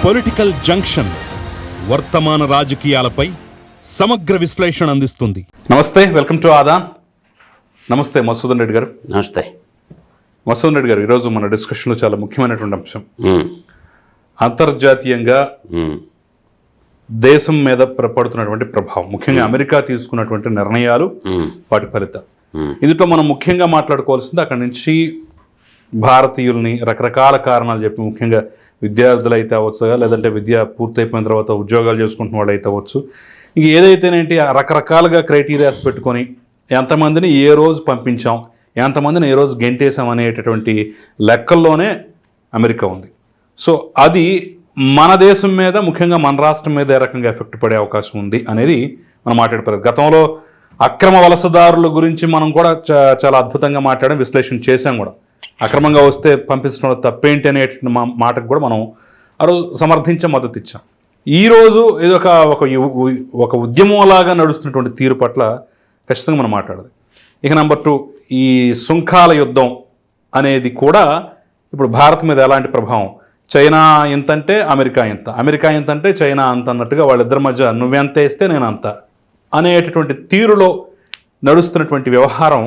Political junction వర్తమాన రాజకీయాలపై సమగ్ర విశ్లేషణ అందిస్తుంది. నమస్తే, వెల్కమ్ టు ఆదాన్. నమస్తే మసూదన్ రెడ్డి గారు. నమస్తే మసూదన్ రెడ్డి గారు, ఈరోజు మన డిస్కషన్లో చాలా ముఖ్యమైనటువంటి అంశం, అంతర్జాతీయంగా దేశం మీద పడుతున్నటువంటి ప్రభావం, ముఖ్యంగా అమెరికా తీసుకున్నటువంటి నిర్ణయాలు, వాటి ఫలితం. ఇందులో మనం ముఖ్యంగా మాట్లాడుకోవాల్సింది అక్కడి నుంచి భారతీయుల్ని రకరకాల కారణాలు చెప్పి, ముఖ్యంగా విద్యార్థులు అయితే అవ్వచ్చు, లేదంటే విద్య పూర్తయిపోయిన తర్వాత ఉద్యోగాలు చేసుకుంటున్న వాళ్ళు అయితే అవ్వచ్చు, ఇంక ఏదైతేనేంటి రకరకాలుగా క్రైటీరియాస్ పెట్టుకొని ఎంతమందిని ఏ రోజు పంపించాం, ఎంతమందిని ఏ రోజు గెంటేసాం అనేటటువంటి లెక్కల్లోనే అమెరికా ఉంది. సో అది మన దేశం మీద, ముఖ్యంగా మన రాష్ట్రం మీద ఏ రకంగా ఎఫెక్ట్ పడే అవకాశం ఉంది అనేది మనం మాట్లాడిపోయారు. గతంలో అక్రమ వలసదారుల గురించి మనం కూడా చాలా అద్భుతంగా మాట్లాడడం, విశ్లేషణ చేశాం కూడా. అక్రమంగా వస్తే పంపించడం తప్పేంటి అనేటువంటి మాటకు కూడా మనం ఆ రోజు సమర్థించే మద్దతు ఇచ్చాం. ఈరోజు ఇది ఒక ఉద్యమంలాగా నడుస్తున్నటువంటి తీరు పట్ల ఖచ్చితంగా మనం మాట్లాడాలి. ఇక నెంబర్ 2, ఈ సుంకాల యుద్ధం అనేది కూడా ఇప్పుడు భారత్ మీద ఎలాంటి ప్రభావం, చైనా ఎంతంటే అమెరికా ఎంత, అమెరికా ఎంతంటే చైనా అంత అన్నట్టుగా వాళ్ళిద్దరి మధ్య నువ్వెంత వేస్తే నేను అంత అనేటటువంటి తీరులో నడుస్తున్నటువంటి వ్యవహారం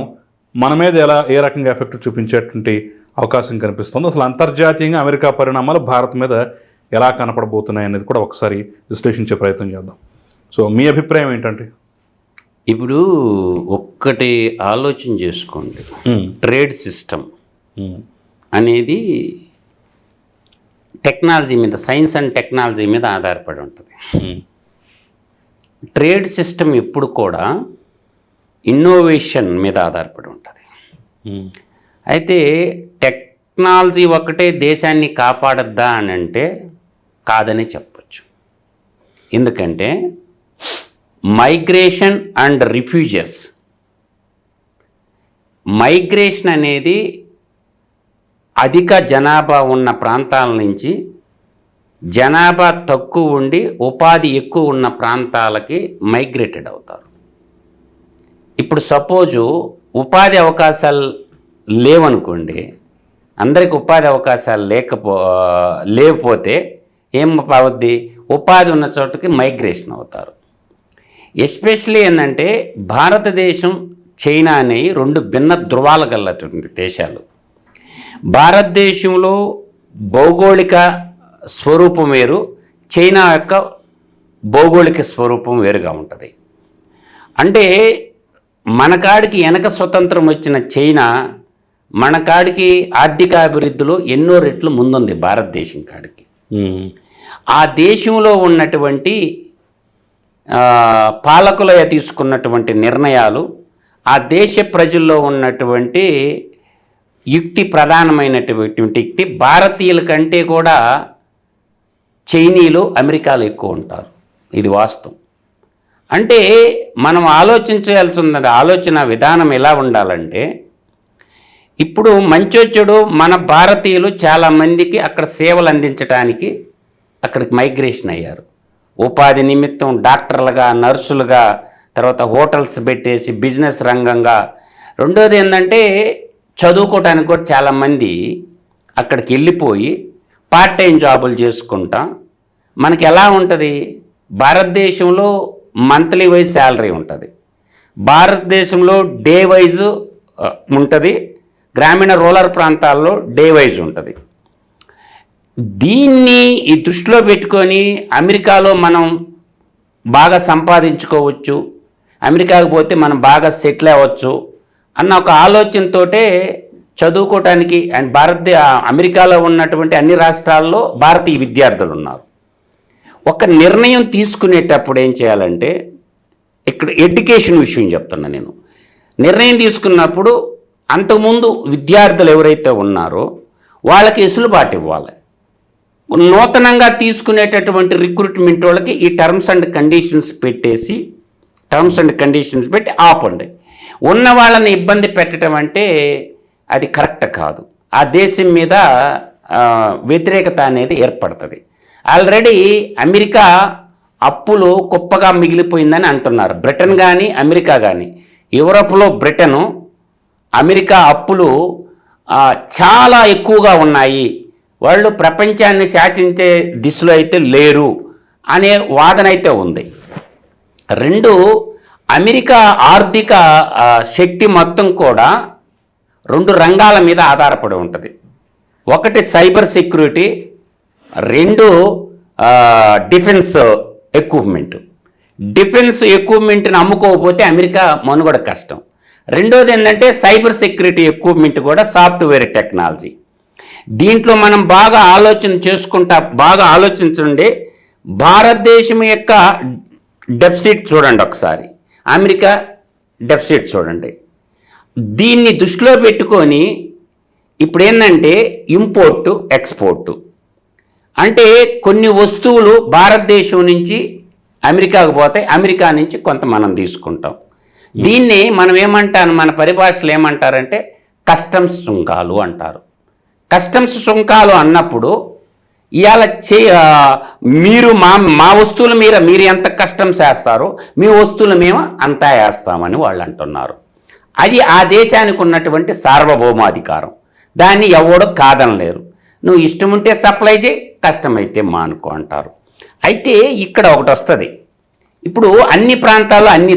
మన మీద ఏ రకంగా ఎఫెక్ట్ చూపించేటువంటి అవకాశం కనిపిస్తుంది. అసలు అంతర్జాతీయంగా అమెరికా పరిణామాలు భారత్ మీద ఎలా కనపడబోతున్నాయి అనేది కూడా ఒకసారి విశ్లేషించే ప్రయత్నం చేద్దాం. సో మీ అభిప్రాయం ఏంటంటే? ఇప్పుడు ఒక్కటి ఆలోచన చేసుకోండి, ట్రేడ్ సిస్టమ్ అనేది టెక్నాలజీ మీద, సైన్స్ అండ్ టెక్నాలజీ మీద ఆధారపడి ఉంటుంది. ట్రేడ్ సిస్టమ్ ఎప్పుడు కూడా ఇన్నోవేషన్ మీద ఆధారపడి ఉంటుంది. అయితే టెక్నాలజీ ఒక్కటే దేశాన్ని కాపాడద్దా అని అంటే కాదని చెప్పచ్చు. ఎందుకంటే మైగ్రేషన్ అండ్ రిఫ్యూజెస్, మైగ్రేషన్ అనేది అధిక జనాభా ఉన్న ప్రాంతాల నుంచి జనాభా తక్కువ ఉండి ఉపాధి ఎక్కువ ఉన్న ప్రాంతాలకి మైగ్రేటెడ్ అవుతారు. ఇప్పుడు సపోజు ఉపాధి అవకాశాలు లేవనుకోండి, అందరికి ఉపాధి అవకాశాలు లేకపోతే ఏం అవుద్ది, ఉపాధి ఉన్న చోటుకి మైగ్రేషన్ అవుతారు. ఎస్పెషలీ ఏంటంటే భారతదేశం, చైనా అనేవి 2 భిన్న ధృవాలు గలటువంటి దేశాలు. భారతదేశంలో భౌగోళిక స్వరూపం వేరు, చైనా యొక్క భౌగోళిక స్వరూపం వేరుగా ఉంటుంది. అంటే మన కాడికి వెనక స్వతంత్రం వచ్చిన చైనా మన కాడికి ఆర్థిక అభివృద్ధిలో ఎన్నో రెట్లు ముందుంది భారతదేశం కాడికి. ఆ దేశంలో ఉన్నటువంటి పాలకుల తీసుకున్నటువంటి నిర్ణయాలు, ఆ దేశ ప్రజల్లో ఉన్నటువంటి యుక్తి, ప్రధానమైనటువంటి యుక్తి, భారతీయుల కంటే కూడా చైనీయులు అమెరికాలో ఎక్కువ ఉంటారు. ఇది వాస్తవం. అంటే మనం ఆలోచించాల్సిన ఆలోచన విధానం ఎలా ఉండాలంటే, ఇప్పుడు మంచొచ్చుడు మన భారతీయులు చాలామందికి అక్కడ సేవలు అందించడానికి అక్కడికి మైగ్రేషన్ అయ్యారు. ఉపాధి నిమిత్తం డాక్టర్లుగా, నర్సులుగా, తర్వాత హోటల్స్ పెట్టేసి బిజినెస్ రంగంగా. రెండోది ఏంటంటే చదువుకోవటానికి కూడా చాలామంది అక్కడికి వెళ్ళిపోయి పార్ట్ టైం జాబులు చేసుకుంటా. మనకి ఎలా ఉంటుంది, భారతదేశంలో మంత్లీ వైజ్ శాలరీ ఉంటుంది, భారతదేశంలో డే వైజ్ ఉంటుంది, గ్రామీణ రూరల్ ప్రాంతాల్లో డే వైజ్ ఉంటుంది. దీన్ని ఈ దృష్టిలో పెట్టుకొని అమెరికాలో మనం బాగా సంపాదించుకోవచ్చు, అమెరికాకు పోతే మనం బాగా సెటిల్ అవ్వచ్చు అన్న ఒక ఆలోచనతోటే చదువుకోవటానికి అండ్ అమెరికాలో ఉన్నటువంటి అన్ని రాష్ట్రాల్లో భారతీయ విద్యార్థులు ఉన్నారు. ఒక నిర్ణయం తీసుకునేటప్పుడు ఏం చేయాలంటే, ఇక్కడ ఎడ్యుకేషన్ విషయం చెప్తున్నా నేను. నిర్ణయం తీసుకున్నప్పుడు అంతకుముందు విద్యార్థులు ఎవరైతే ఉన్నారో వాళ్ళకి వెసులుబాటు ఇవ్వాలి. నూతనంగా తీసుకునేటటువంటి రిక్రూట్మెంట్ వాళ్ళకి ఈ టర్మ్స్ అండ్ కండిషన్స్ పెట్టి ఆపండి. ఉన్న వాళ్ళని ఇబ్బంది పెట్టడం అంటే అది కరెక్ట్ కాదు. ఆ దేశం మీద వ్యతిరేకత అనేది ఏర్పడుతుంది. ఆల్రెడీ అమెరికా అప్పులు కుప్పగా మిగిలిపోయిందని అంటున్నారు. బ్రిటన్ కానీ అమెరికా కానీ, యూరోప్లో బ్రిటను, అమెరికా అప్పులు చాలా ఎక్కువగా ఉన్నాయి వాళ్ళు ప్రపంచాన్ని శాసించే దిశలో అయితే లేరు అనే వాదన అయితే ఉంది. రెండు, అమెరికా ఆర్థిక శక్తి మొత్తం కూడా 2 రంగాల మీద ఆధారపడి ఉంటుంది. ఒకటి cyber security, 2 defence equipment. Defence ఎక్విప్మెంట్ని అమ్ముకోకపోతే అమెరికా మనుగడ కష్టం. రెండోది ఏంటంటే సైబర్ సెక్యూరిటీ ఎక్విప్మెంట్ కూడా సాఫ్ట్వేర్ టెక్నాలజీ. దీంట్లో మనం బాగా ఆలోచించండి. భారతదేశం యొక్క డెఫిసిట్ చూడండి ఒకసారి, అమెరికా డెఫిసిట్ చూడండి. దీన్ని దృష్టిలో పెట్టుకొని ఇప్పుడు ఏంటంటే ఇంపోర్టు ఎక్స్పోర్టు అంటే కొన్ని వస్తువులు భారతదేశం నుంచి అమెరికాకు పోతాయి, అమెరికా నుంచి కొంత మనం తీసుకుంటాం. దీన్ని మనం మన పరిభాషలో ఏమంటారంటే కస్టమ్స్ సుంకాలు అంటారు. కస్టమ్స్ సుంకాలు అన్నప్పుడు ఇవాళ మీరు మా వస్తువుల మీద మీరు ఎంత కస్టమ్స్ వేస్తారో మీ వస్తువులు మేము అంతా వేస్తామని వాళ్ళు అంటున్నారు. అది ఆ దేశానికి ఉన్నటువంటి సార్వభౌమాధికారం. దాన్ని ఎవడో కాదనలేరు. నువ్వు ఇష్టం ఉంటే సప్లై చేయి, కష్టమైతే మానుకో అంటారు. అయితే ఇక్కడ ఒకటి వస్తుంది. ఇప్పుడు అన్ని ప్రాంతాల్లో అన్నీ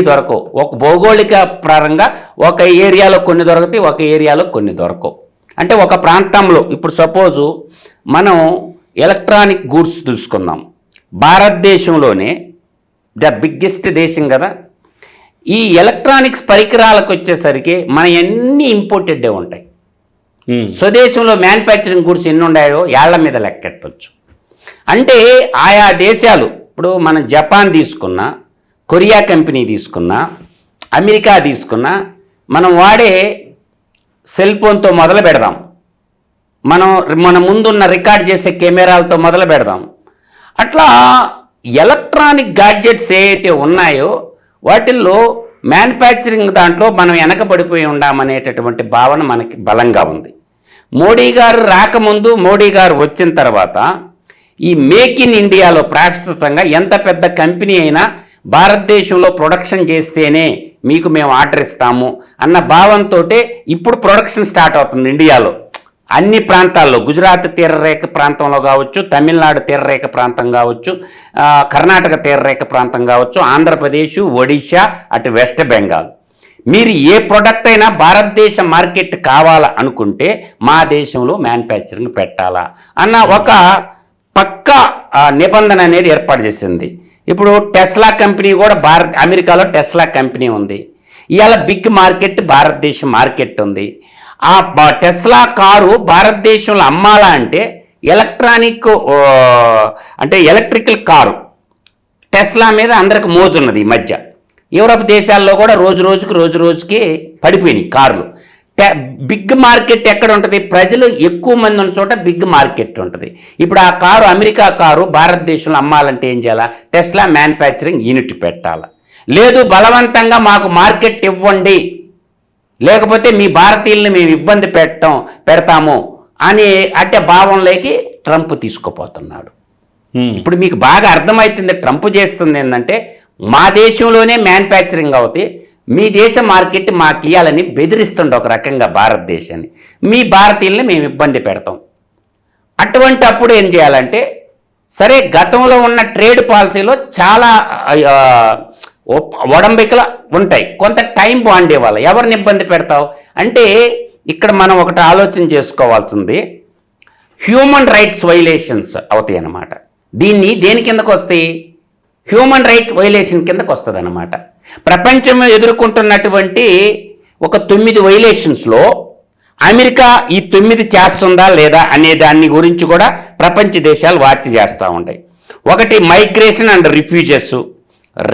దొరకవు. ఒక భౌగోళిక పరంగా ఒక ఏరియాలో కొన్ని దొరుకుతాయి, ఒక ఏరియాలో కొన్ని దొరకవు. అంటే ఒక ప్రాంతంలో ఇప్పుడు సపోజు మనం ఎలక్ట్రానిక్ గూడ్స్ చూసుకుందాం. భారతదేశంలోనే ద బిగ్గెస్ట్ దేశం కదా. ఈ ఎలక్ట్రానిక్స్ పరికరాలకు వచ్చేసరికి మన అన్నీ ఇంపోర్టెడే ఉంటాయి. స్వదేశంలో మ్యానుఫ్యాక్చరింగ్ గూడ్స్ ఎన్ని ఉన్నాయో ఏళ్ల మీద లెక్కెట్టవచ్చు. అంటే ఆయా దేశాలు, ఇప్పుడు మనం జపాన్ తీసుకున్నా, కొరియా కంపెనీ తీసుకున్నా, అమెరికా తీసుకున్నా, మనం వాడే సెల్ ఫోన్తో మొదలు పెడదాం, మన ముందున్న రికార్డ్ చేసే కెమెరాలతో మొదలు పెడదాం. అట్లా ఎలక్ట్రానిక్ గాడ్జెట్స్ ఏవైతే ఉన్నాయో వాటిల్లో మ్యానుఫ్యాక్చరింగ్ దాంట్లో మనం వెనకబడిపోయి ఉండామనేటటువంటి భావన మనకి బలంగా ఉంది. మోడీ గారు రాకముందు, మోడీ గారు వచ్చిన తర్వాత ఈ మేక్ ఇన్ ఇండియాలో ప్రాసెసంగా ఎంత పెద్ద కంపెనీ అయినా భారతదేశంలో ప్రొడక్షన్ చేస్తేనే మీకు మేము ఆర్డర్ ఇస్తాము అన్న భావంతో ఇప్పుడు ప్రొడక్షన్ స్టార్ట్ అవుతుంది ఇండియాలో. అన్ని ప్రాంతాల్లో, గుజరాత్ తీరరేఖ ప్రాంతంలో కావచ్చు, తమిళనాడు తీరరేఖ ప్రాంతం కావచ్చు, కర్ణాటక తీరరేఖ ప్రాంతం కావచ్చు, ఆంధ్రప్రదేశ్, ఒడిశా, అటు వెస్ట్ బెంగాల్. మీరు ఏ ప్రొడక్ట్ అయినా భారతదేశ మార్కెట్ కావాలా అనుకుంటే మా దేశంలో మ్యానుఫ్యాక్చరింగ్ పెట్టాలా అన్న ఒక పక్కా నిబంధన అనేది ఏర్పాటు చేసింది. ఇప్పుడు టెస్లా కంపెనీ కూడా అమెరికాలో టెస్లా కంపెనీ ఉంది. ఇవాళ బిగ్ మార్కెట్ భారతదేశం మార్కెట్ ఉంది. ఆ టెస్లా కారు భారతదేశంలో అమ్మాలా అంటే ఎలక్ట్రికల్ కారు టెస్లా మీద అందరికి మోజున్నది. ఈ మధ్య యూరప్ దేశాల్లో కూడా రోజు రోజుకి పడిపోయినాయి కార్లు. బిగ్ మార్కెట్ ఎక్కడ ఉంటుంది? ప్రజలు ఎక్కువ మంది ఉన్న చోట బిగ్ మార్కెట్ ఉంటుంది. ఇప్పుడు ఆ కారు, అమెరికా కారు భారతదేశంలో అమ్మాలంటే ఏం చేయాలా? టెస్లా మ్యానుఫ్యాక్చరింగ్ యూనిట్ పెట్టాలా? లేదు, బలవంతంగా మాకు మార్కెట్ ఇవ్వండి, లేకపోతే మీ భారతీయుల్ని మేము ఇబ్బంది పెడతాము అంటే భావంలోకి ట్రంప్ తీసుకుపోతున్నాడు. ఇప్పుడు మీకు బాగా అర్థమవుతుంది. ట్రంప్ చేస్తుంది ఏంటంటే మా దేశంలోనే మ్యానుఫ్యాక్చరింగ్ అవుతాయి, మీ దేశ మార్కెట్ మాకు ఇవ్వాలని బెదిరిస్తుండే ఒక రకంగా భారతదేశాన్ని. మీ భారతీయుల్ని మేము ఇబ్బంది పెడతాం. అటువంటి అప్పుడు ఏం చేయాలంటే, సరే గతంలో ఉన్న ట్రేడ్ పాలసీలో చాలా ఒడంబికలు ఉంటాయి, కొంత టైం బాండ్ ఇవ్వాలి. ఎవరిని ఇబ్బంది పెడతావు అంటే ఇక్కడ మనం ఒకటి ఆలోచన చేసుకోవాల్సింది, హ్యూమన్ రైట్స్ వైలేషన్స్ అవుతాయి అన్నమాట. దీన్ని దేని కిందకు వస్తాయి? హ్యూమన్ రైట్ వైలేషన్ కిందకు వస్తుంది అన్నమాట. ప్రపంచం ఎదుర్కొంటున్నటువంటి ఒక 9 వైలేషన్స్లో అమెరికా ఈ 9 చేస్తుందా లేదా అనే దాన్ని గురించి కూడా ప్రపంచ దేశాలు వాచ్ చేస్తూ ఉంటాయి. ఒకటి migration and refugees,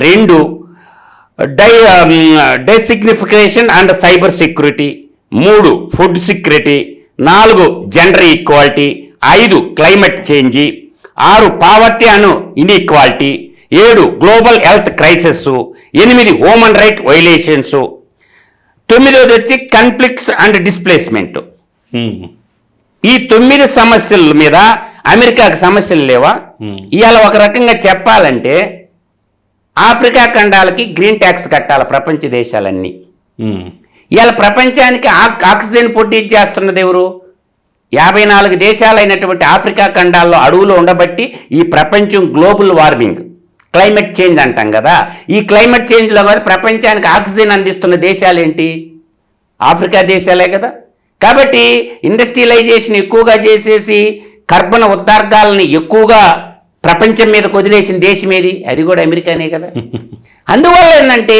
2 disinformation and cyber security, 3 food security, 4 gender equality, 5 climate change, 6 poverty and inequality, 7 global health crisis, 8 human right violations, 9 వచ్చి కాన్ఫ్లిక్ట్స్ అండ్ డిస్ప్లేస్మెంట్. ఈ 9 సమస్యల మీద అమెరికాకి సమస్యలు లేవా? ఇవాళ ఒక రకంగా చెప్పాలంటే ఆఫ్రికా ఖండాలకి గ్రీన్ ట్యాక్స్ కట్టాలి ప్రపంచ దేశాలన్నీ. ఇవాళ ప్రపంచానికి ఆక్సిజన్ ప్రొడ్యూస్ చేస్తున్నది ఎవరు? 54 దేశాలైనటువంటి ఆఫ్రికా ఖండాల్లో అడవులు ఉండబట్టి ఈ ప్రపంచం గ్లోబల్ వార్మింగ్, క్లైమేట్ చేంజ్ అంటాం కదా, ఈ క్లైమేట్ చేంజ్లో కూడా ప్రపంచానికి ఆక్సిజన్ అందిస్తున్న దేశాలు ఏంటి? ఆఫ్రికా దేశాలే కదా. కాబట్టి ఇండస్ట్రియలైజేషన్ ఎక్కువగా చేసేసి కర్బన ఉద్గారాలని ఎక్కువగా ప్రపంచం మీద వదిలేసిన దేశం ఏది? అది కూడా అమెరికానే కదా. అందువల్ల ఏంటంటే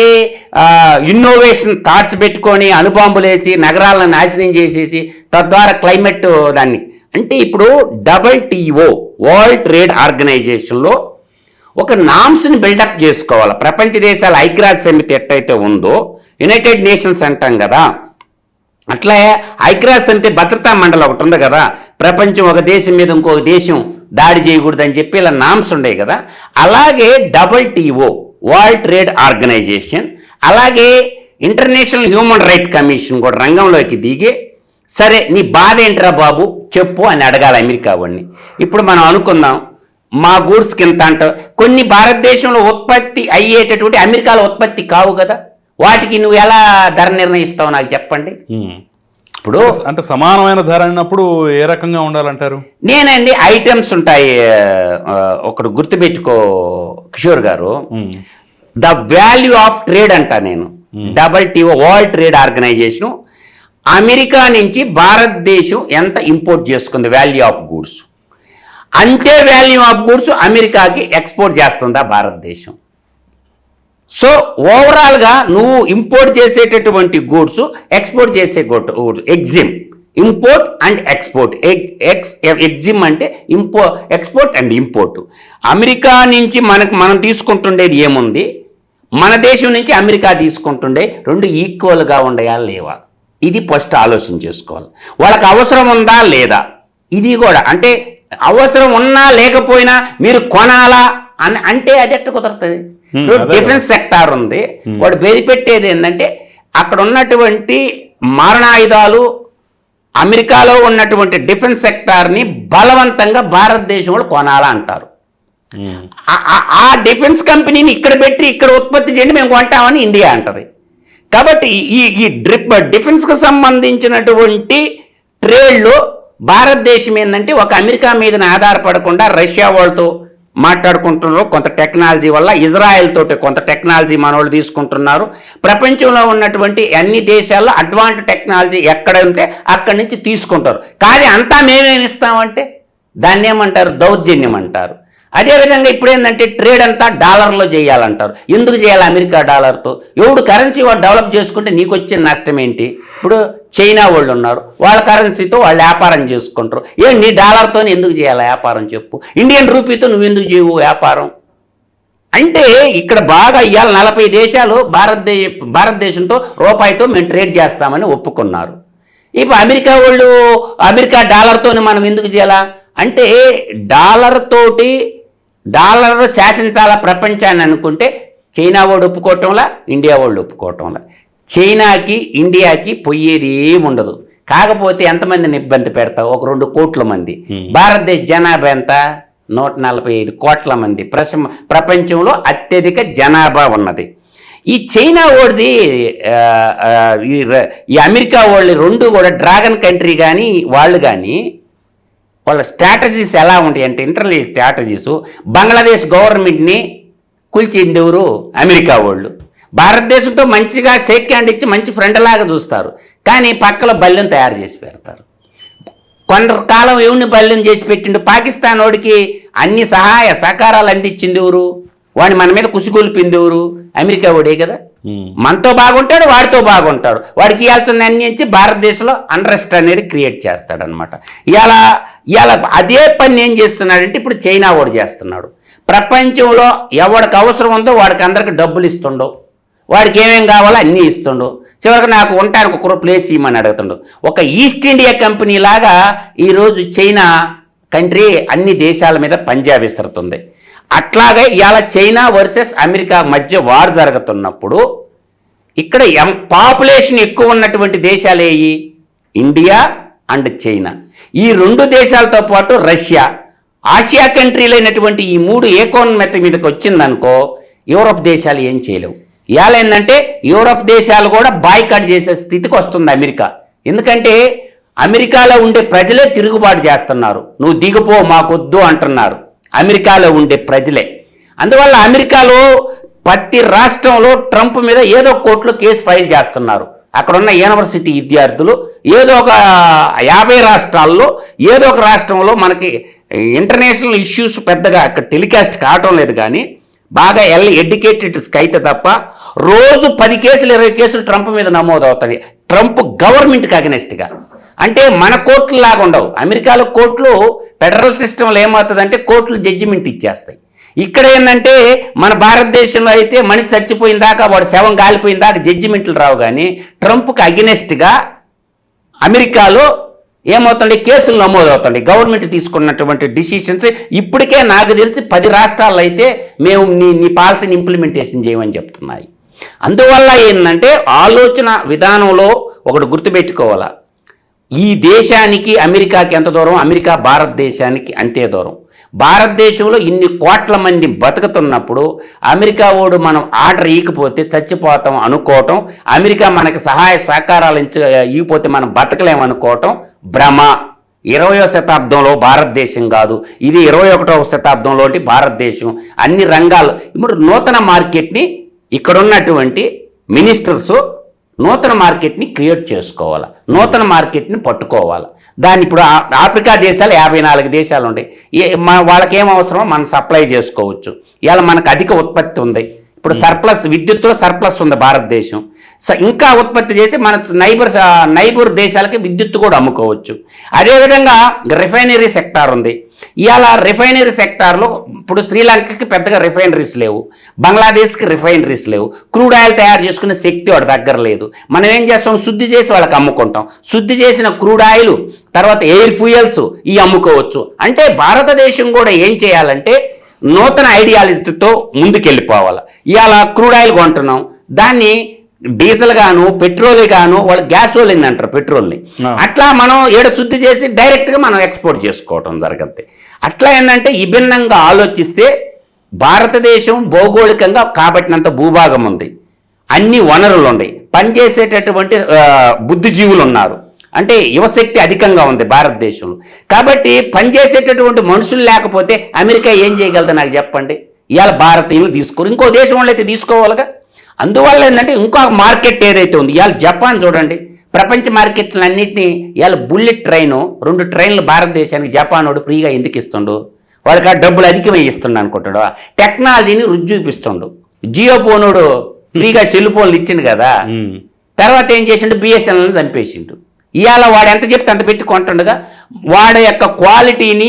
ఇన్నోవేషన్ థాట్స్ పెట్టుకొని అణుబాంబులేసి నగరాలను నాశనం చేసేసి తద్వారా క్లైమేట్ దాన్ని అంటే ఇప్పుడు WTO వరల్డ్ ట్రేడ్ ఆర్గనైజేషన్లో ఒక నామ్స్ని బిల్డప్ చేసుకోవాలి. ప్రపంచ దేశాల ఐక్యరాజ్య సమితి ఎట్టయితే ఉందో, యునైటెడ్ నేషన్స్ అంటాం కదా, అట్లా ఐక్యరాజ్య సమితి భద్రతా మండలి ఒకటి ఉంది కదా, ప్రపంచం ఒక దేశం మీద ఇంకొక దేశం దాడి చేయకూడదని చెప్పి ఇలా నామ్స్ ఉండేవి కదా. అలాగే WTO వరల్డ్ ట్రేడ్ ఆర్గనైజేషన్, అలాగే ఇంటర్నేషనల్ హ్యూమన్ రైట్ కమిషన్ కూడా రంగంలోకి దిగి సరే నీ బాధ ఏంట్రా బాబు చెప్పు అని అడగాలి అమెరికా వాడిని. ఇప్పుడు మనం అనుకుందాం మా గూడ్స్కి ఇంత అంట, కొన్ని భారతదేశంలో ఉత్పత్తి అయ్యేటటువంటి అమెరికాలో ఉత్పత్తి కావు కదా, వాటికి నువ్వు ఎలా ధర నిర్ణయిస్తావు నాకు చెప్పండి. ఇప్పుడు అంటే సమానమైన ధర అన్నప్పుడు ఏ రకంగా ఉండాలంటారు? నేనండి ఐటమ్స్ ఉంటాయి, ఒకటి గుర్తుపెట్టుకో కిషోర్ గారు, ద వాల్యూ ఆఫ్ ట్రేడ్ అంటా నేను. WTO world trade organization America నుంచి భారతదేశం ఎంత ఇంపోర్ట్ చేసుకుంది వాల్యూ ఆఫ్ గూడ్స్, అంతే వాల్యూ ఆఫ్ గూడ్స్ అమెరికాకి ఎక్స్పోర్ట్ చేస్తుందా భారతదేశం. సో ఓవరాల్గా నువ్వు ఇంపోర్ట్ చేసేటటువంటి గూడ్స్ ఎక్స్పోర్ట్ చేసే goods EXIM, import and export. EXIM అంటే ఎక్స్పోర్ట్ అండ్ ఇంపోర్ట్. అమెరికా నుంచి మనం తీసుకుంటుండేది ఏముంది, మన దేశం నుంచి అమెరికా తీసుకుంటుండే రెండు ఈక్వల్గా ఉండయా లేవా, ఇది ఫస్ట్ ఆలోచన చేసుకోవాలి. వాళ్ళకి అవసరం ఉందా లేదా, ఇది కూడా అంటే అవసరం ఉన్నా లేకపోయినా మీరు కొనాలా అని అంటే అది ఎట్ట కుదరుతుంది. డిఫెన్స్ సెక్టార్ ఉంది, వాడు బెదిపెట్టేది ఏంటంటే అక్కడ ఉన్నటువంటి మారణాయుధాలు అమెరికాలో ఉన్నటువంటి డిఫెన్స్ సెక్టార్ని బలవంతంగా భారతదేశంలో కొనాలా అంటారు. ఆ డిఫెన్స్ కంపెనీని ఇక్కడ పెట్టి ఇక్కడ ఉత్పత్తి చేయండి మేము కొంటామని ఇండియా అంటది. కాబట్టి ఈ డిఫెన్స్కు సంబంధించినటువంటి ట్రేడ్లో భారతదేశం ఏంటంటే ఒక అమెరికా మీద ఆధారపడకుండా రష్యా వాళ్ళతో మాట్లాడుకుంటున్నారు, కొంత టెక్నాలజీ వల్ల ఇజ్రాయెల్ తోటి కొంత టెక్నాలజీ మనోళ్ళు తీసుకుంటున్నారు. ప్రపంచంలో ఉన్నటువంటి అన్ని దేశాల్లో అడ్వాన్స్ టెక్నాలజీ ఎక్కడ ఉంటే అక్కడి నుంచి తీసుకుంటారు. కానీ అంతా మేమేమి ఇస్తామంటే దాన్ని ఏమంటారు, దౌర్జన్యం అంటారు. అదేవిధంగా ఇప్పుడు ఏంటంటే ట్రేడ్ అంతా డాలర్లో చేయాలంటారు. ఎందుకు చేయాలి అమెరికా డాలర్తో? ఎవడు కరెన్సీ వాడు డెవలప్ చేసుకుంటే నీకు వచ్చే నష్టం ఏంటి? ఇప్పుడు చైనా వాళ్ళు ఉన్నారు, వాళ్ళ కరెన్సీతో వాళ్ళు వ్యాపారం చేసుకుంటారు. నీ డాలర్తో ఎందుకు చేయాలి వ్యాపారం చెప్పు? ఇండియన్ రూపీతో నువ్వు ఎందుకు చేయవు వ్యాపారం? అంటే ఇక్కడ బాగా ఇవాళ 40 దేశాలు భారతదేశంతో రూపాయితో మేము ట్రేడ్ చేస్తామని ఒప్పుకున్నారు. ఇప్పుడు అమెరికా వాళ్ళు అమెరికా డాలర్తో మనం ఎందుకు చేయాలా అంటే డాలర్ శాసించాలా ప్రపంచాన్ని అనుకుంటే చైనా వాడు ఒప్పుకోవటంలా, ఇండియా వాళ్ళు ఒప్పుకోవటంలా. చైనాకి ఇండియాకి పోయేది ఏముండదు. కాకపోతే ఎంతమందిని ఇబ్బంది పెడతావు? ఒక 2 కోట్ల మంది. భారతదేశ జనాభా ఎంత? 145 కోట్ల మంది. ప్రపంచంలో అత్యధిక జనాభా ఉన్నది. ఈ చైనా వాడిది ఈ అమెరికా వాళ్ళు రెండు కూడా డ్రాగన్ కంట్రీ కానీ వాళ్ళు కానీ వాళ్ళ స్ట్రాటజీస్ ఎలా ఉంటాయి అంటే ఇంటర్నల్ స్ట్రాటజీస్. బంగ్లాదేశ్ గవర్నమెంట్ని కూల్చింది ఎవరు? అమెరికా వాళ్ళు. భారతదేశంతో మంచిగా షేక్ హ్యాండ్ ఇచ్చి మంచి ఫ్రెండ్ లాగా చూస్తారు, కానీ పక్కలో బల్యం తయారు చేసి పెడతారు. కొంతకాలం ఎవరిని బల్యం చేసి పెట్టిండు? పాకిస్తాన్ వాడికి అన్ని సహాయ సహకారాలు అందించింది ఎవరు? వాడిని మన మీద కుసిగొల్పింది ఎవరు? అమెరికా వాడే కదా. మనతో బాగుంటాడు, వాడితో బాగుంటాడు. వాడికి ఇవ్వాల్సిన అన్నించి భారతదేశంలో అన్రెస్ట్ అనేది క్రియేట్ చేస్తాడనమాట. ఇవాళ అదే పని ఏం చేస్తున్నాడంటే ఇప్పుడు చైనా వాడు చేస్తున్నాడు. ప్రపంచంలో ఎవడికి అవసరం ఉందో వాడికి అందరికి డబ్బులు ఇస్తుండవు, వాడికి ఏమేం కావాలో అన్నీ ఇస్తుండవు. చివరికి నాకు ఉండటానికి ఒక ప్లేస్ ఇవ్వమని అడుగుతుండు. ఒక ఈస్ట్ ఇండియా కంపెనీ లాగా ఈరోజు చైనా కంట్రీ అన్ని దేశాల మీద పంజా విసురుతుంది. అట్లాగే ఇవాళ చైనా వర్సెస్ అమెరికా మధ్య వార్ జరుగుతున్నప్పుడు ఇక్కడ పాపులేషన్ ఎక్కువ ఉన్నటువంటి దేశాలు ఏవి? India and China. ఈ 2 దేశాలతో పాటు రష్యా, ఆసియా కంట్రీలు అయినటువంటి ఈ 3 ఏకోన్మెత మీదకి వచ్చిందనుకో యూరోప్ దేశాలు ఏం చేయలేవు. ఇవాళ ఏంటంటే యూరప్ దేశాలు కూడా బాయ్కాట్ చేసే స్థితికి వస్తుంది అమెరికా. ఎందుకంటే అమెరికాలో ఉండే ప్రజలే తిరుగుబాటు చేస్తున్నారు, నువ్వు దిగిపో మాకొద్దు అంటున్నారు అమెరికాలో ఉండే ప్రజలే. అందువల్ల అమెరికాలో ప్రతి రాష్ట్రంలో ట్రంప్ మీద ఏదో కోర్టులో కేసు ఫైల్ చేస్తున్నారు. అక్కడ ఉన్న యూనివర్సిటీ విద్యార్థులు ఏదో ఒక 50 రాష్ట్రాల్లో ఏదో ఒక రాష్ట్రంలో మనకి ఇంటర్నేషనల్ ఇష్యూస్ పెద్దగా అక్కడ టెలికాస్ట్ కావటం లేదు, కానీ బాగా ఎడ్యుకేటెడ్స్కి అయితే తప్ప రోజు 10 కేసులు 20 కేసులు ట్రంప్ మీద నమోదు అవుతాయి, ట్రంప్ గవర్నమెంట్కి అగెనెస్ట్గా. అంటే మన కోర్టులు లాగా ఉండవు. అమెరికాలో కోర్టులు ఫెడరల్ సిస్టంలో ఏమవుతుందంటే కోర్టులు జడ్జిమెంట్ ఇచ్చేస్తాయి. ఇక్కడ ఏంటంటే మన భారతదేశంలో అయితే మనిషి చచ్చిపోయిన దాకా వాడు శవం గాలిపోయిన దాకా జడ్జిమెంట్లు రావు, కానీ ట్రంప్కి అగెనెస్ట్గా అమెరికాలో ఏమవుతుంది కేసులు నమోదు అవుతుంది. గవర్నమెంట్ తీసుకున్నటువంటి డిసిషన్స్ ఇప్పటికే నాకు తెలిసి 10 రాష్ట్రాల్లో అయితే మేము నీ పాలసీని ఇంప్లిమెంటేషన్ చేయమని చెప్తున్నాయి. అందువల్ల ఏంటంటే ఆలోచన విధానంలో ఒకటి గుర్తుపెట్టుకోవాలా, ఈ దేశానికి అమెరికాకి ఎంత దూరం, అమెరికా భారతదేశానికి అంతే దూరం. భారతదేశంలో ఇన్ని కోట్ల మంది బతుకుతున్నప్పుడు అమెరికా ఓడు మనం ఆర్డర్ ఇవ్వకపోతే చచ్చిపోతాం అనుకోవటం, అమెరికా మనకి సహాయ సహకారాలు ఇవ్వకపోతే మనం బతకలేమనుకోవటం భ్రమ. 20వ శతాబ్దంలో భారతదేశం కాదు ఇది, 21వ శతాబ్దంలోటి భారతదేశం. అన్ని రంగాలు ఇప్పుడు నూతన మార్కెట్ని ఇక్కడున్నటువంటి మినిస్టర్స్ నూతన మార్కెట్ని క్రియేట్ చేసుకోవాలి, నూతన మార్కెట్ని పట్టుకోవాలి. దాన్ని ఇప్పుడు ఆఫ్రికా దేశాలు 54 దేశాలు ఉన్నాయి, వాళ్ళకి ఏం అవసరమో మనం సప్లై చేసుకోవచ్చు. ఇవాళ మనకు అధిక ఉత్పత్తి ఉంది, ఇప్పుడు సర్ప్లస్ విద్యుత్తులో సర్ప్లస్ ఉంది భారతదేశం. ఇంకా ఉత్పత్తి చేసి మన నైబర్ దేశాలకి విద్యుత్తు కూడా అమ్ముకోవచ్చు. అదేవిధంగా రిఫైనరీ సెక్టార్ ఉంది. ఇవాళ రిఫైనరీ సెక్టార్లో ఇప్పుడు శ్రీలంకకి పెద్దగా రిఫైనరీస్ లేవు, బంగ్లాదేశ్కి రిఫైనరీస్ లేవు, క్రూడ్ ఆయిల్ తయారు చేసుకునే శక్తి వాడి దగ్గర లేదు. మనం ఏం చేస్తాం, శుద్ధి చేసి వాళ్ళకి అమ్ముకుంటాం. శుద్ధి చేసిన క్రూడ్ ఆయిల్ తర్వాత ఎయిర్ ఫ్యూయల్స్ ఇవి అమ్ముకోవచ్చు. అంటే భారతదేశం కూడా ఏం చేయాలంటే నూతన ఐడియాలజీతో ముందుకెళ్ళిపోవాలి. ఇవాళ క్రూడ్ ఆయిల్ కొంటున్నాం, దాన్ని డీజిల్ గాను పెట్రోల్ గాను వాళ్ళు గ్యాసోలిన్ అంటారు పెట్రోల్ని, అట్లా మనం శుద్ధి చేసి డైరెక్ట్గా మనం ఎక్స్పోర్ట్ చేసుకోవటం జరుగుద్ది. అట్లా ఏంటంటే విభిన్నంగా ఆలోచిస్తే భారతదేశం భౌగోళికంగా కాబట్టినంత భూభాగం ఉంది, అన్ని వనరులు ఉన్నాయి, పనిచేసేటటువంటి బుద్ధిజీవులు ఉన్నారు, అంటే యువశక్తి అధికంగా ఉంది భారతదేశంలో. కాబట్టి పనిచేసేటటువంటి మనుషులు లేకపోతే అమెరికా ఏం చేయగలదు నాకు చెప్పండి. ఇవాళ భారతీయులు తీసుకోరు, ఇంకో దేశం వాళ్ళు అయితే తీసుకోవాలిగా. అందువల్ల ఏంటంటే ఇంకో మార్కెట్ ఏదైతే ఉంది, ఇవాళ జపాన్ చూడండి, ప్రపంచ మార్కెట్లన్నింటినీ ఇవాళ బుల్లెట్ ట్రైను 2 ట్రైన్లు భారతదేశానికి జపాన్ వాడు ఫ్రీగా ఎందుకు ఇస్తుండు, వాడికి ఆ డబ్బులు అధికమే ఇస్తుండు అనుకుంటాడు, టెక్నాలజీని రుచి చూపిస్తుండు. జియో ఫోనుడు ఫ్రీగా సెల్ ఫోన్లు ఇచ్చిండు కదా, తర్వాత ఏం చేసిండు బిఎస్ఎన్ఎల్ని చంపేసిండు. ఇవాళ వాడు ఎంత చెప్తే అంత పెట్టి కొంటుండగా వాడి యొక్క క్వాలిటీని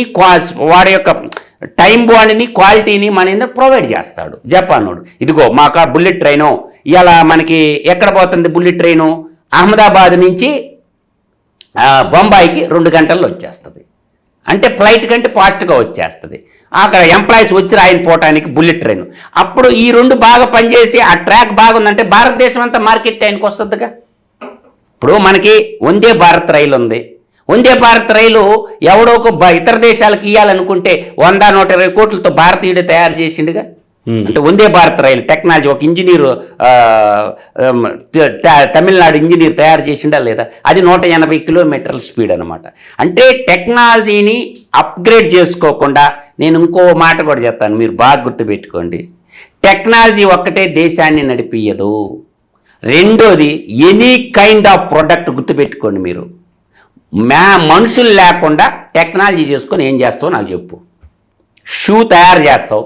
వాడి యొక్క టైం బాండ్ని క్వాలిటీని మన ప్రొవైడ్ చేస్తాడు జపానోడు. ఇదిగో మాకు బుల్లెట్ ట్రైను ఇవాళ మనకి ఎక్కడ పోతుంది బుల్లెట్ ట్రైను, అహ్మదాబాద్ నుంచి బొంబాయికి 2 గంటల్లో వచ్చేస్తుంది. అంటే ఫ్లైట్ కంటే ఫాస్ట్గా వచ్చేస్తుంది. అక్కడ ఎంప్లాయీస్ వచ్చి ఆయన పోవటానికి బుల్లెట్ ట్రైన్. అప్పుడు ఈ 2 బాగా పనిచేసి ఆ ట్రాక్ బాగుందంటే భారతదేశం అంతా మార్కెట్ ఆయనకు వస్తుందిగా. ఇప్పుడు మనకి వందే భారత్ రైలు ఉంది, వందే భారత్ రైలు ఎవడో ఒక ఇతర దేశాలకు ఇవ్వాలనుకుంటే 100-120 కోట్లతో భారతీయుడే తయారు చేసిండుగా. అంటే వందే భారత్ రైలు టెక్నాలజీ ఒక ఇంజనీరు తమిళనాడు ఇంజనీర్ తయారు చేసిండా లేదా, అది 180 కిలోమీటర్ల స్పీడ్ అనమాట. అంటే టెక్నాలజీని అప్గ్రేడ్ చేసుకోకుండా, నేను ఇంకో మాట కూడా చెప్తాను మీరు బాగా గుర్తుపెట్టుకోండి, టెక్నాలజీ ఒక్కటే దేశాన్ని నడిపియదు. రెండోది ఎనీ కైండ్ ఆఫ్ ప్రొడక్ట్ గుర్తుపెట్టుకోండి మీరు, మనుషులు లేకుండా టెక్నాలజీ చేసుకొని ఏం చేస్తావు నాకు చెప్పు. షూ తయారు చేస్తావు,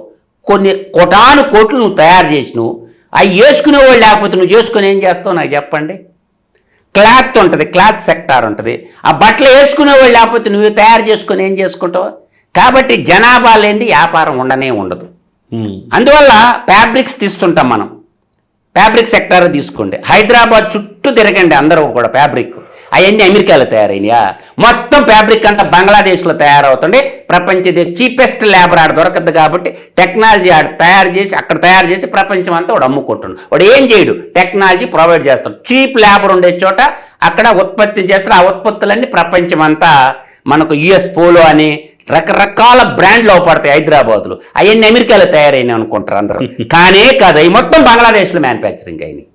కొన్ని కోట్లు నువ్వు తయారు చేసినావు, అవి వేసుకునే వాళ్ళు లేకపోతే నువ్వు చేసుకొని ఏం చేస్తావు నాకు చెప్పండి. క్లాత్ ఉంటుంది, క్లాత్ సెక్టార్ ఉంటుంది, ఆ బట్టలు వేసుకునే వాళ్ళు లేకపోతే నువ్వు తయారు చేసుకొని ఏం చేసుకుంటావు. కాబట్టి జనాభా లేనిది వ్యాపారం ఉండనే ఉండదు. అందువల్ల ఫ్యాబ్రిక్స్ తీస్తుంటాం మనం, ఫ్యాబ్రిక్ సెక్టార్ తీసుకోండి, హైదరాబాద్ చుట్టూ తిరగండి అందరూ కూడా ఫ్యాబ్రిక్, అవన్నీ అమెరికాలో తయారైనయా, మొత్తం ఫ్యాబ్రిక్ అంతా బంగ్లాదేశ్లో తయారవుతుంది. ప్రపంచ చీపెస్ట్ లేబర్ ఆడ దొరకద్దు కాబట్టి టెక్నాలజీ ఆడ అక్కడ తయారు చేసి ప్రపంచం అంతా వాడు అమ్ముకుంటాడు. వాడు ఏం చేయడు, టెక్నాలజీ ప్రొవైడ్ చేస్తాడు. చీప్ లేబర్ ఉండే చోట అక్కడ ఉత్పత్తి చేస్తారు, ఆ ఉత్పత్తులన్నీ ప్రపంచం అంతా మనకు యుఎస్ పోలో అని రకరకాల బ్రాండ్లు అవపడతాయి హైదరాబాద్లో, అవన్నీ అమెరికాలో తయారైనాయి అనుకుంటారు అందరూ. కానే కాదు, అవి మొత్తం బంగ్లాదేశ్లో మ్యానుఫ్యాక్చరింగ్ అయినాయి.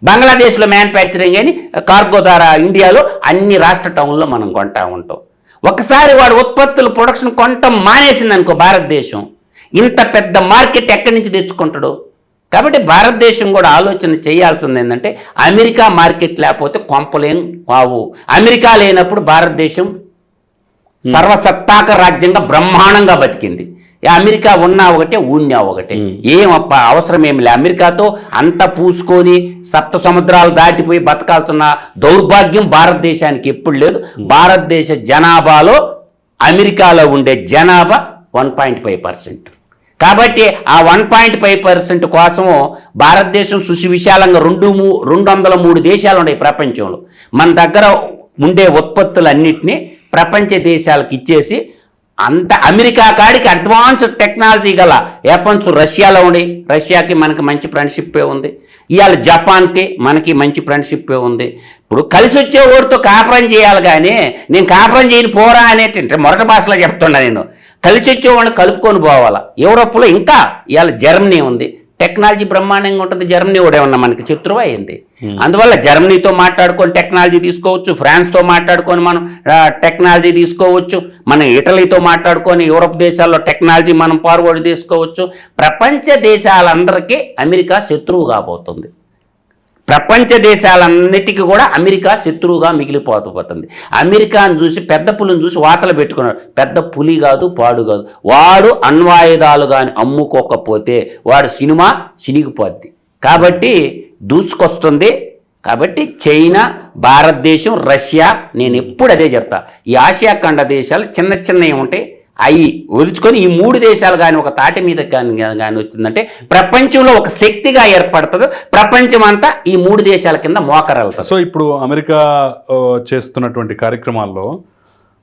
బంగ్లాదేశ్లో మ్యానుఫ్యాక్చరింగ్ అని కార్గో ద్వారా ఇండియాలో అన్ని రాష్ట్ర టౌన్లో మనం కొంటా ఉంటాం. ఒకసారి వాడు ఉత్పత్తులు ప్రొడక్షన్ కొనటం మానేసింది అనుకో భారతదేశం, ఇంత పెద్ద మార్కెట్ ఎక్కడి నుంచి తెచ్చుకుంటాడు? కాబట్టి భారతదేశం కూడా ఆలోచన చేయాల్సింది ఏంటంటే అమెరికా మార్కెట్ లేకపోతే కొంపలేం కావు. అమెరికా లేనప్పుడు భారతదేశం సర్వసత్తాక రాజ్యంగా బ్రహ్మాండంగా బతికింది. అమెరికా ఉన్నా ఒకటే, ఊడినా ఒకటే, ఏం అవసరం ఏమి లే. అమెరికాతో అంత పూసుకొని సప్త సముద్రాలు దాటిపోయి బతకాల్సిన దౌర్భాగ్యం భారతదేశానికి ఎప్పుడు లేదు. భారతదేశ జనాభాలో అమెరికాలో ఉండే జనాభా 1.5%. కాబట్టి ఆ 1.5% కోసము భారతదేశం సువిశాలంగా 203 దేశాలు ఉన్నాయి ప్రపంచంలో. మన దగ్గర ఉండే ఉత్పత్తులన్నింటినీ ప్రపంచ దేశాలకు ఇచ్చేసి అంత అమెరికా కాడికి అడ్వాన్స్డ్ టెక్నాలజీ గల వెపన్స్ రష్యాలో ఉండి, రష్యాకి మనకి మంచి ఫ్రెండ్షిప్పే ఉంది. ఇవాళ జపాన్కి మనకి మంచి ఫ్రెండ్షిప్పే ఉంది. ఇప్పుడు కలిసి వచ్చే ఓడితో కాపురం చేయాలి, కానీ నేను కాపురం చేయని పోరా అనేటంటే మొదటి భాషలో చెప్తున్నా నేను. కలిసి వచ్చేవాడిని కలుపుకొని పోవాలా. యూరోప్లో ఇంకా ఇవాళ జర్మనీ ఉంది, టెక్నాలజీ బ్రహ్మాండంగా ఉంటుంది. జర్మనీ కూడా ఏమన్నా మనకి శత్రువు అయింది. అందువల్ల జర్మనీతో మాట్లాడుకొని టెక్నాలజీ తీసుకోవచ్చు, ఫ్రాన్స్తో మాట్లాడుకొని మనం టెక్నాలజీ తీసుకోవచ్చు, మనం ఇటలీతో మాట్లాడుకొని యూరోప్ దేశాల్లో టెక్నాలజీ మనం ఫార్వర్డ్ తీసుకోవచ్చు. ప్రపంచ దేశాలందరికీ అమెరికా శత్రువు కాబోతుంది. ప్రపంచ దేశాలన్నిటికీ కూడా అమెరికా శత్రువుగా మిగిలిపోతుంది. అమెరికాను చూసి పెద్ద పులిని చూసి వాతలు పెట్టుకున్నాడు. పెద్ద పులి కాదు, పాడు కాదు. వాడు అణ్వాయుధాలు కానీ అమ్ముకోకపోతే వాడు సినిమా చినిగిపోద్ది. కాబట్టి దూసుకొస్తుంది. కాబట్టి చైనా, భారతదేశం, రష్యా, నేను ఎప్పుడు అదే చెప్తా, ఈ ఆసియా ఖండ దేశాలు చిన్న చిన్నవి ఉంటాయి, అవి ఒలుచుకొని ఈ 3 దేశాలు కానీ ఒక తాటి మీద కానీ వచ్చిందంటే ప్రపంచంలో ఒక శక్తిగా ఏర్పడుతుంది. ప్రపంచం అంతా ఈ 3 దేశాల కింద మోకరెళ్తుంది. సో ఇప్పుడు అమెరికా చేస్తున్నటువంటి కార్యక్రమాల్లో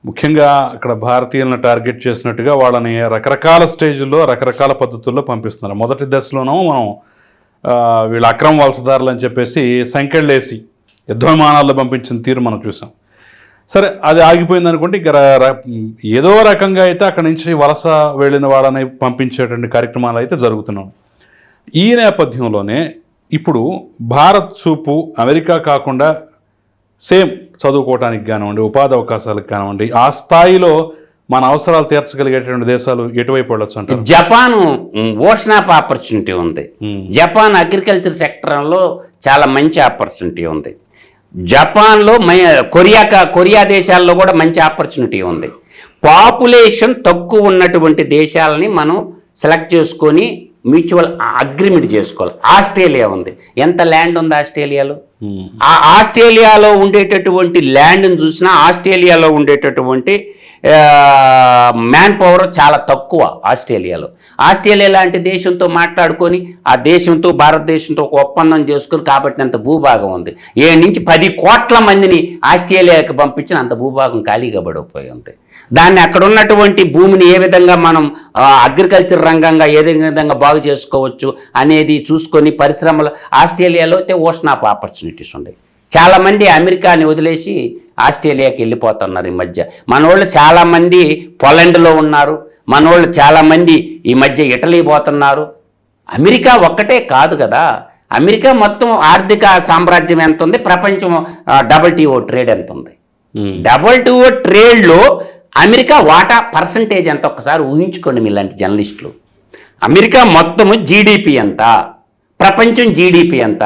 ముఖ్యంగా అక్కడ భారతీయులను టార్గెట్ చేసినట్టుగా వాళ్ళని రకరకాల స్టేజ్లో రకరకాల పద్ధతుల్లో పంపిస్తున్నారు. మొదటి దశలోనో మనం వీళ్ళ అక్రమ వలసదారులు అని చెప్పేసి సంఖ్యలేసి యుద్ధ విమానాల్లో పంపించిన తీరు మనం చూసాం. సరే, అది ఆగిపోయింది అనుకుంటే ఇక ఏదో రకంగా అయితే అక్కడి నుంచి వలస వెళ్ళిన వాళ్ళని పంపించేటువంటి కార్యక్రమాలు అయితే జరుగుతున్నాం. ఈ నేపథ్యంలోనే ఇప్పుడు భారత్ చూపు అమెరికా కాకుండా సేమ్ చదువుకోవటానికి కానివ్వండి, ఉపాధి అవకాశాలకు కానివ్వండి, ఆ స్థాయిలో మన అవసరాలు తీర్చగలిగేటువంటి దేశాలు ఎటువైపు వెళ్ళొచ్చు అంటారు? జపాన్ ఓషన్ ఆఫ్ ఆపర్చునిటీ ఉంది. జపాన్ అగ్రికల్చర్ సెక్టర్లో చాలా మంచి ఆపర్చునిటీ ఉంది. జపాన్లో కొరియా దేశాల్లో కూడా మంచి ఆపర్చునిటీ ఉంది. పాపులేషన్ తక్కువ ఉన్నటువంటి దేశాలని మనం సెలెక్ట్ చేసుకొని మ్యూచువల్ అగ్రిమెంట్ చేసుకోవాలి. ఆస్ట్రేలియా ఉంది. ఎంత ల్యాండ్ ఉంది ఆస్ట్రేలియాలో? ఆ ఆస్ట్రేలియాలో ఉండేటటువంటి ల్యాండ్ని చూసినా ఆస్ట్రేలియాలో ఉండేటటువంటి మ్యాన్ పవర్ చాలా తక్కువ ఆస్ట్రేలియాలో. ఆస్ట్రేలియా లాంటి దేశంతో మాట్లాడుకొని ఆ దేశంతో భారతదేశంతో ఒక ఒప్పందం చేసుకుని కాబట్టినంత భూభాగం ఉంది. 7 నుంచి 10 కోట్ల మందిని ఆస్ట్రేలియాకి పంపించిన అంత భూభాగం ఖాళీగా పడిపోయి ఉంది. దాన్ని అక్కడ ఉన్నటువంటి భూమిని ఏ విధంగా మనం అగ్రికల్చర్ రంగంగా ఏ విధంగా బాగు చేసుకోవచ్చు అనేది చూసుకొని పరిశ్రమలు ఆస్ట్రేలియాలో అయితే ఓషన్ ఆఫ్ ఆపర్చునిటీస్ ఉన్నాయి. చాలామంది అమెరికాని వదిలేసి ఆస్ట్రేలియాకి వెళ్ళిపోతున్నారు ఈ మధ్య. మనోళ్ళు చాలామంది పోలాండ్లో ఉన్నారు, మనోళ్ళు చాలామంది ఈ మధ్య ఇటలీ పోతున్నారు. అమెరికా ఒక్కటే కాదు కదా, అమెరికా మొత్తం ఆర్థిక సామ్రాజ్యం ఎంత ఉంది, ప్రపంచం WTO ట్రేడ్ ఎంత ఉంది. WTO ట్రేడ్లో అమెరికా వాటా పర్సంటేజ్ ఎంత ఒక్కసారి ఊహించుకోండి మీలాంటి జర్నలిస్టులు. అమెరికా మొత్తము జీడిపి ఎంత, ప్రపంచం జీడిపి ఎంత,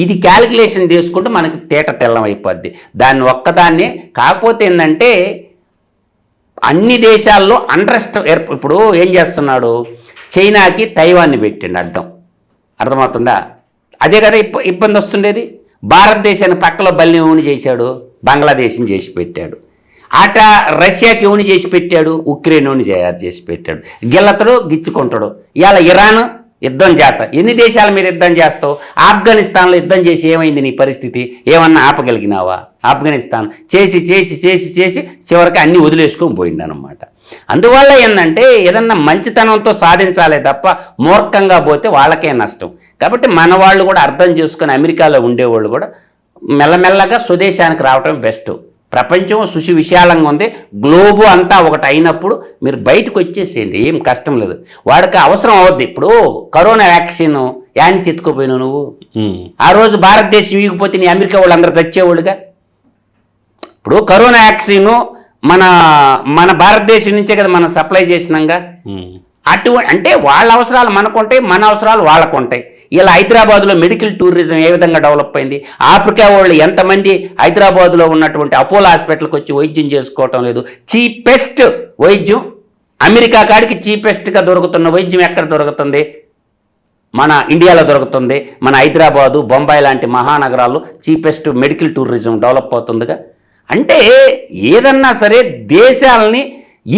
ఇది క్యాలిక్యులేషన్ చేసుకుంటూ మనకి తేట తెల్లం అయిపోద్ది. దాన్ని ఒక్కదాన్నే కాకపోతే ఏంటంటే అన్ని దేశాల్లో అంట్రస్ట్ ఇప్పుడు ఏం చేస్తున్నాడు, చైనాకి తైవాన్ని పెట్టిండు అడ్డం, అర్థమవుతుందా? అదే కదా ఇబ్బంది వస్తుండేది. భారతదేశాన్ని పక్కలో బల్లిని చేశాడు, బంగ్లాదేశ్ని చేసి పెట్టాడు. అట రష్యాకి ఎవని చేసి పెట్టాడు, ఉక్రెయిన్ చేసి పెట్టాడు. గిల్లతడు గిచ్చుకుంటాడు. ఇవాళ ఇరాన్ యుద్ధం చేస్తా, ఎన్ని దేశాల మీద యుద్ధం చేస్తావు? ఆఫ్ఘనిస్తాన్లో యుద్ధం చేసి ఏమైంది నీ పరిస్థితి? ఏమన్నా ఆపగలిగినావా? ఆఫ్ఘనిస్తాన్ చేసి చేసి చేసి చేసి చివరికి అన్నీ వదిలేసుకొని పోయిందనమాట. అందువల్ల ఏంటంటే ఏదన్నా మంచితనంతో సాధించాలే తప్ప మూర్ఖంగా పోతే వాళ్ళకే నష్టం. కాబట్టి మన వాళ్ళు కూడా అర్థం చేసుకొని అమెరికాలో ఉండేవాళ్ళు కూడా మెల్లమెల్లగా స్వదేశానికి రావటం బెస్ట్. ప్రపంచం సుషి విశాలంగా ఉంది, గ్లోబు అంతా ఒకటి అయినప్పుడు మీరు బయటకు వచ్చేసేయండి, ఏం కష్టం లేదు. వాడికి అవసరం అవద్దు. ఇప్పుడు కరోనా వ్యాక్సిన్ యానికి ఎత్తుకోపోయినావు నువ్వు? ఆ రోజు భారతదేశం ఈగిపోతే నీ అమెరికా వాళ్ళు అందరూ చచ్చేవాళ్ళుగా. ఇప్పుడు కరోనా వ్యాక్సిన్ మన భారతదేశం నుంచే కదా మనం సప్లై చేసినాంగా. అంటే వాళ్ళ అవసరాలు మనకుంటాయి, మన అవసరాలు వాళ్ళకుంటాయి. ఇలా హైదరాబాద్లో మెడికల్ టూరిజం ఏ విధంగా డెవలప్ అయింది. ఆఫ్రికా వాళ్ళు ఎంతమంది హైదరాబాద్లో ఉన్నటువంటి అపోలో హాస్పిటల్కి వచ్చి వైద్యం చేసుకోవటం లేదు. చీపెస్ట్ వైద్యం అమెరికా కాడికి చీపెస్ట్గా దొరుకుతున్న వైద్యం ఎక్కడ దొరుకుతుంది? మన ఇండియాలో దొరుకుతుంది. మన హైదరాబాదు, బొంబాయి లాంటి మహానగరాల్లో చీపెస్ట్ మెడికల్ టూరిజం డెవలప్ అవుతుందిగా. అంటే ఏదన్నా సరే దేశాలని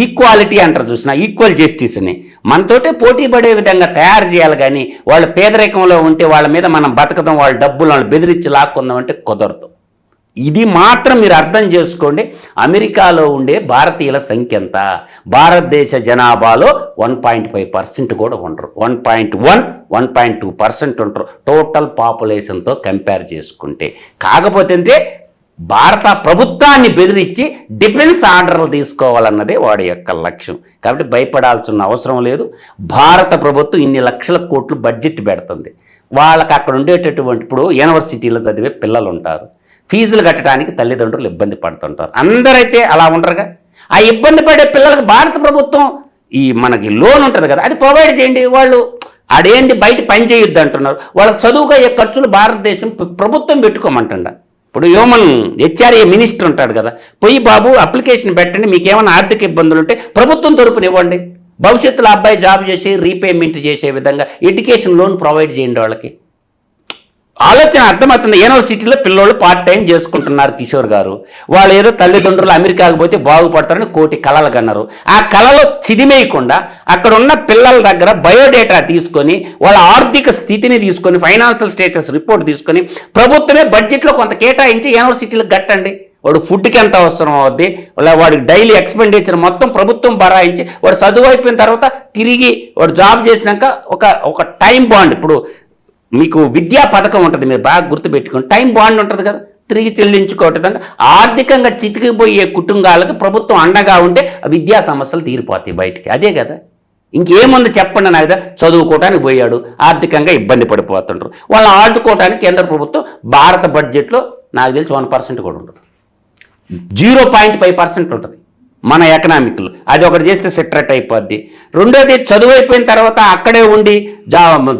ఈక్వాలిటీ అంటారు చూసిన, ఈక్వల్ జస్టిస్ని మనతోటే పోటీ పడే విధంగా తయారు చేయాలి. కానీ వాళ్ళు పేదరికంలో ఉంటే వాళ్ళ మీద మనం బతకడం, వాళ్ళ డబ్బులు వాళ్ళు బెదిరించి లాక్కుందాం అంటే కుదరదు. ఇది మాత్రం మీరు అర్థం చేసుకోండి. అమెరికాలో ఉండే భారతీయుల సంఖ్య ఎంత? భారతదేశ జనాభాలో 1.5% కూడా ఉండరు. 1.1, 1.2% ఉంటారు టోటల్ పాపులేషన్తో కంపేర్ చేసుకుంటే. కాకపోతే అంటే భారత ప్రభుత్వాన్ని బెదిరించి డిఫెన్స్ ఆర్డర్లు తీసుకోవాలన్నదే వాడి యొక్క లక్ష్యం. కాబట్టి భయపడాల్సిన అవసరం లేదు. భారత ప్రభుత్వం ఇన్ని లక్షల కోట్లు బడ్జెట్ పెడుతుంది. వాళ్ళకి అక్కడ ఉండేటటువంటి ఇప్పుడు యూనివర్సిటీలో చదివే పిల్లలు ఉంటారు, ఫీజులు కట్టడానికి తల్లిదండ్రులు ఇబ్బంది పడుతుంటారు. అందరైతే అలా ఉండరుగా. ఆ ఇబ్బంది పడే పిల్లలకు భారత ప్రభుత్వం మనకి లోన్ ఉంటుంది కదా, అది ప్రొవైడ్ చేయండి. వాళ్ళు అదేంటి బయట పని చేయొద్దు అంటున్నారు. వాళ్ళకి చదువుగా అయ్యే ఖర్చులు భారతదేశం ప్రభుత్వం పెట్టుకోమంటుండ. ఇప్పుడు హ్యూమన్ హెచ్ఆర్ఏ మినిస్టర్ ఉంటాడు కదా, పోయి బాబు అప్లికేషన్ పెట్టండి, మీకు ఏమైనా ఆర్థిక ఇబ్బందులు ఉంటే ప్రభుత్వం తరపున ఇవ్వండి, భవిష్యత్తులో అబ్బాయి జాబ్ చేసి రీపేమెంట్ చేసే విధంగా ఎడ్యుకేషన్ లోన్ ప్రొవైడ్ చేయండి. వాళ్ళకి ఆలోచన అర్థమవుతుంది. యూనివర్సిటీలో పిల్లోళ్ళు పార్ట్ టైం చేసుకుంటున్నారు. కిషోర్ గారు వాళ్ళు ఏదో తల్లిదండ్రులు అమెరికాకు పోతే బాగుపడతారని కోటి కలలు కన్నారు. ఆ కళలో చిదిమేయకుండా అక్కడ ఉన్న పిల్లల దగ్గర బయోడేటా తీసుకొని, వాళ్ళ ఆర్థిక స్థితిని తీసుకొని, ఫైనాన్షియల్ స్టేటస్ రిపోర్ట్ తీసుకొని ప్రభుత్వమే బడ్జెట్లో కొంత కేటాయించి యూనివర్సిటీలకు కట్టండి. వాడు ఫుడ్కి ఎంత అవసరం అవుద్ది, వాడికి డైలీ ఎక్స్పెండిచర్ మొత్తం ప్రభుత్వం భరాయించి వాడు చదువు అయిపోయిన తర్వాత తిరిగి వాడు జాబ్ చేసినాక ఒక టైం బాండ్, ఇప్పుడు మీకు విద్యా పథకం ఉంటుంది, మీరు బాగా గుర్తుపెట్టుకోండి, టైం బాండ్ ఉంటుంది కదా, తిరిగి చెల్లించుకోవటం. ఆర్థికంగా చితికిపోయే కుటుంబాలకు ప్రభుత్వం అండగా ఉంటే విద్యా సమస్యలు తీరిపోతాయి బయటికి. అదే కదా, ఇంకేముంది చెప్పండి నాకు. చదువుకోవటానికి పోయాడు, ఆర్థికంగా ఇబ్బంది పడిపోతుంటారు. వాళ్ళు ఆడుకోవటానికి కేంద్ర ప్రభుత్వం భారత బడ్జెట్లో నాకు తెలిసి 1% కూడా ఉంటుంది, 0.5% ఉంటుంది మన ఎకనామిక్లో. అది ఒకటి చేస్తే సెటరేట్ అయిపోద్ది. రెండోది చదువు అయిపోయిన తర్వాత అక్కడే ఉండి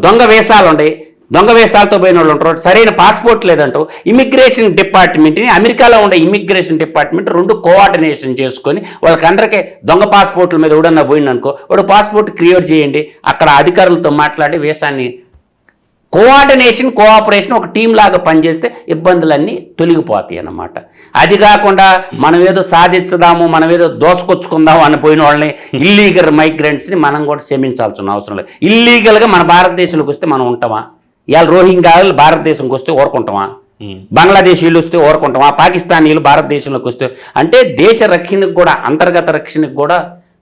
దొంగ వేషాలు ఉండే, దొంగ వేషాలతో పోయిన వాళ్ళు ఉంటారు, సరైన పాస్పోర్ట్ లేదంటారు. ఇమిగ్రేషన్ డిపార్ట్మెంట్ని, అమెరికాలో ఉండే ఇమిగ్రేషన్ డిపార్ట్మెంట్ 2 కోఆర్డినేషన్ చేసుకొని వాళ్ళకందరికీ దొంగ పాస్పోర్ట్ల మీద ఎవడన్నా పోయిందనుకో, వాడు పాస్పోర్ట్ క్రియేట్ చేయండి, అక్కడ అధికారులతో మాట్లాడి వేషాన్ని కోఆర్డినేషన్, కోఆపరేషన్ ఒక టీం లాగా పనిచేస్తే ఇబ్బందులన్నీ తొలగిపోతాయి అన్నమాట. అది కాకుండా మనం ఏదో సాధించదాము, మనం ఏదో దోసుకొచ్చుకుందాము అని పోయిన వాళ్ళని, ఇల్లీగల్ మైగ్రెంట్స్ని మనం కూడా క్షమించాల్సిన అవసరం లేదు. ఇల్లీగల్గా మన భారతదేశంలోకి వస్తే మనం ఉంటామా? ఇవాళ రోహింగ్యాలు భారతదేశంకి వస్తే ఓరుకుంటామా? బంగ్లాదేశీయులు వస్తే ఓరుకుంటామా? పాకిస్తానీలు భారతదేశంలోకి వస్తే అంటే దేశ రక్షణకు కూడా, అంతర్గత రక్షణకు కూడా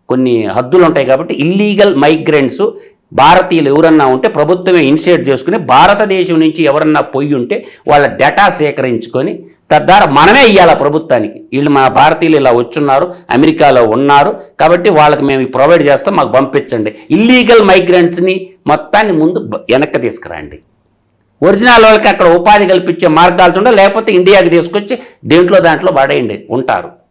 కొన్ని హద్దులు ఉంటాయి. కాబట్టి ఇల్లీగల్ మైగ్రెంట్స్ భారతీయులు ఎవరన్నా ఉంటే ప్రభుత్వమే ఇనిషియేట్ చేసుకుని భారతదేశం నుంచి ఎవరన్నా పోయి ఉంటే వాళ్ళ డేటా సేకరించుకొని తద్వారా మనమే ఇవ్వాలి ప్రభుత్వానికి. వీళ్ళు మన భారతీయులు ఇలా వచ్చున్నారు, అమెరికాలో ఉన్నారు కాబట్టి వాళ్ళకి మేము ప్రొవైడ్ చేస్తాం, మాకు పంపించండి. ఇల్లీగల్ మైగ్రెంట్స్ని మొత్తాన్ని ముందు వెనక్కి తీసుకురండి. ఒరిజినల్ వాళ్ళకి అక్కడ ఉపాధి కల్పించే మార్గాలు ఉండాలి, లేకపోతే ఇండియాకి తీసుకొచ్చి దాంట్లో పడేయండి, ఉంటారు.